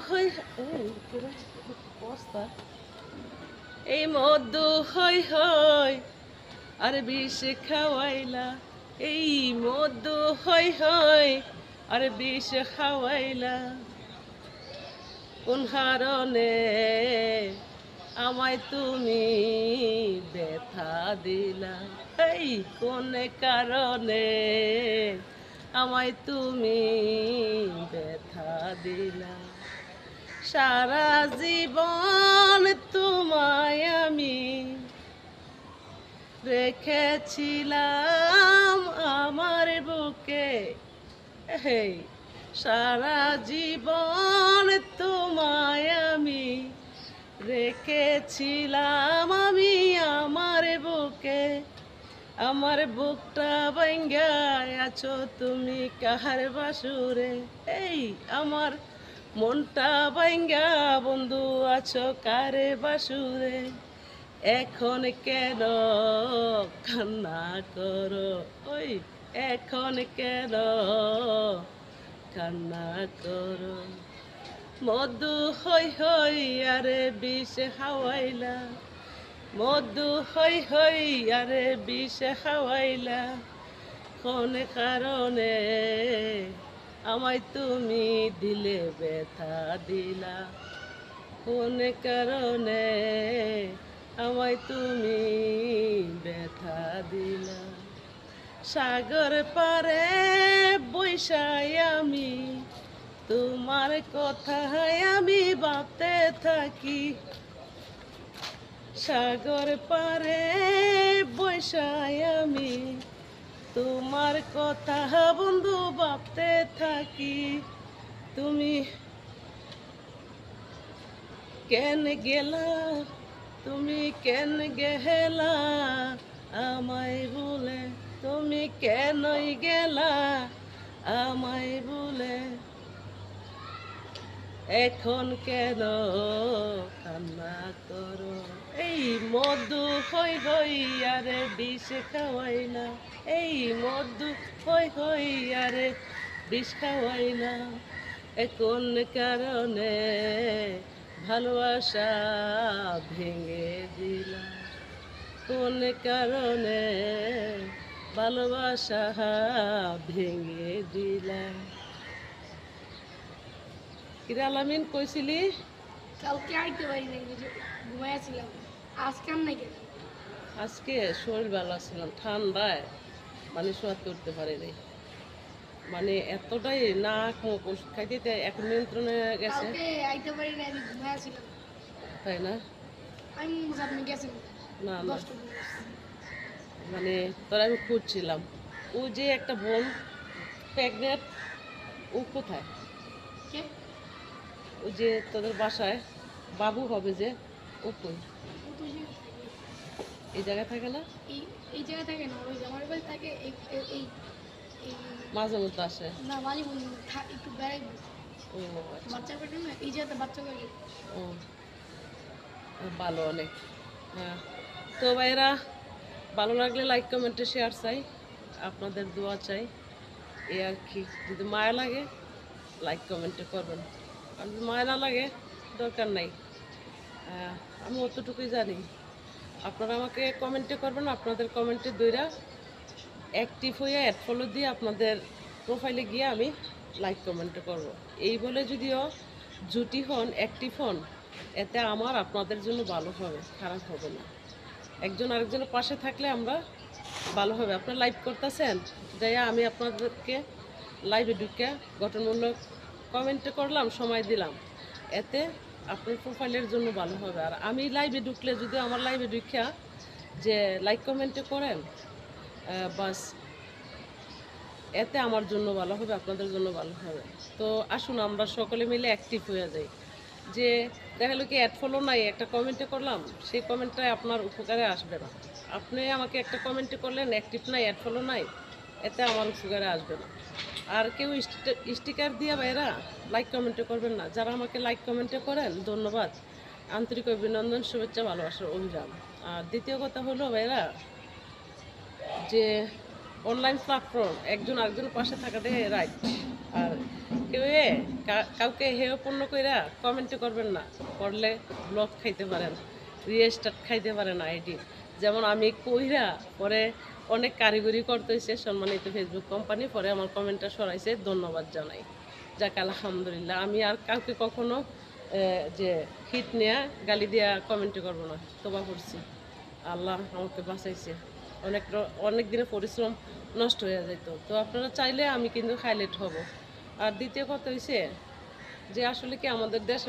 হই এই পুরো অবস্থা এই মধু হই হই আর বিষ খাওয়াইলা এই মধু হই হই আর বিষ খাওয়াইলা কোন কারণে আমায় তুমি ব্যথা দিলা এই কোন কারণে আমায় তুমি ব্যথা দিলা সারা জীবন তোমায় আমি রেখেছিলাম আমার বুকে হেই সারা জীবন তোমায় আমি রেখেছিলাম আমি আমার বুকে আমার বুকটা ভাঙ্গা আছো তুমি কাহার বাসুরে এই আমার মনটা ভাঙ্গা বন্ধু আছো কারে বাসুরে এখন কেন কান্না করো ওই এখন কেন কান্না করো মধু হই হই আরে বিষ খাওয়াইলা মধু হই হই আরে বিষ খাওয়াইলা কোন কারণে আমায় তুমি দিলে ব্যথা দিলা কোন কারণে আমায় তুমি ব্যথা দিলা সাগর পারে বৈশাই আমি তোমার কথায় আমি ভাবতে থাকি সাগর পারে বৈশাই আমি তোমার কথা বন্ধু ভাবতে থাকি তুমি কেন গেলা তুমি কেন গেলা আমায় ভুলে তুমি কেনই গেলা আমায় ভুলে এখন কেন কান্না করো এই মধু হই হই আরে বিষ খাওয়াইলা এই মধু হই হই আরে বিষ খাওয়াইলা কোন কারণে ভালোবাসা ভেঙে দিলা কোন কারণে ভালোবাসা ভেঙে দিলা কিরে আলামিন কইছিলি কালকে আইতে পারি নাই ঘুমাইছিলাম আজকে আর নাই আজকে শরীর ভালো ছিলাম ঠান্ডায় মানে শোয়াতে উঠতে পারি নাই মানে এতটাই নাক মুখ ওষুধ খাইতে এখন নিয়ন্ত্রণে গেছে কালকে আইতে পারি নাই ঘুমাইছিলাম তাই না আমি সামনে গেছি না না মানে তোরা আমি খুঁজছিলাম ও যে একটা বোন প্রেগনেন্ট ও কোথায় কে ও যে তোদের বাসায় বাবু হবে যে ও কই ও তো এই জায়গায় থাকে না এই এই জায়গা থাকে না ওই আমার বাড়ি থাকে এই এই এই মাঝে মধ্যে আসে না মাঝে মধ্যে একটু বেড়াই ও আচ্ছা বাচ্চা পেটে না এই জায়গাতে বাচ্চা করে ও ভালো অনেক হ্যাঁ তো ভাইরা ভালো লাগলে লাইক কমেন্টে শেয়ার চাই আপনাদের দোয়া চাই এই আর কি যদি মায়া লাগে লাইক কমেন্টে করবেন আর যদি মায়া না লাগে দরকার নাই আমি অতটুকুই জানি আপনারা আমাকে কমেন্টে করবেন আপনাদের কমেন্টে দইরা অ্যাক্টিভ হয়ে অ্যাড ফলো দিয়ে আপনাদের প্রোফাইলে গিয়ে আমি লাইক কমেন্টে করব এই বলে যদিও জুটি হন অ্যাক্টিভ হন এতে আমার আপনাদের জন্য ভালো হবে খারাপ হবে না একজন আরেকজনের পাশে থাকলে আমরা ভালো হবে আপনারা লাইভ করতেছেন যাই আমি আপনাদেরকে লাইভে ঢুকে গঠনমূলক কমেন্টে করলাম সময় দিলাম এতে আপনার প্রোফাইলের জন্য ভালো হবে আর আমি লাইভে ঢুকলে যদি আমার লাইভে ঢুকা যে লাইক কমেন্টে করেন বাস এতে আমার জন্য ভালো হবে আপনাদের জন্য ভালো হবে তো আসুন আমরা সকলে মিলে অ্যাক্টিভ হয়ে যাই যে দেখা গেলো কি অ্যাড ফলো নাই একটা কমেন্টে করলাম সেই কমেন্টটাই আপনার উপকারে আসবে না আপনি আমাকে একটা কমেন্টে করলেন অ্যাক্টিভ নাই অ্যাড ফলো নাই এতে আমার উপকারে আসবে না আর কেউ স্টিকার দিয়ে ভাইরা লাইক কমেন্টে করবেন না যারা আমাকে লাইক কমেন্টে করেন ধন্যবাদ আন্তরিক অভিনন্দন শুভেচ্ছা ভালোবাসার অভিযান আর দ্বিতীয় কথা হলো ভাইরা যে অনলাইন প্ল্যাটফর্ম একজন আরেকজনের পাশে থাকাটাই রাইট আর কেউ কাউকে হেয়পূর্ণ কইরা কমেন্টে করবেন না, করলে ব্লক খাইতে পারেন, রিস্টার্ট খাইতে পারেন আইডি। যেমন আমি কইরা পরে অনেক কারিগরি করতেছে সম্মানিত ফেসবুক কোম্পানি, পরে আমার কমেন্টটা সরাইছে, ধন্যবাদ জানাই। যাক আলহামদুলিল্লাহ, আমি আর কাউকে কখনো যে হিট নেয়া গালি দিয়া কমেন্টে করবো না, তোবা করছি। আল্লাহ আমাকে বাঁচাইছে, অনেক দিনের পরিশ্রম নষ্ট হয়ে যেত। তো আপনারা চাইলে আমি কিন্তু হাইলাইট হব। আর দ্বিতীয় কথা হইছে যে আসলে কি আমাদের দেশ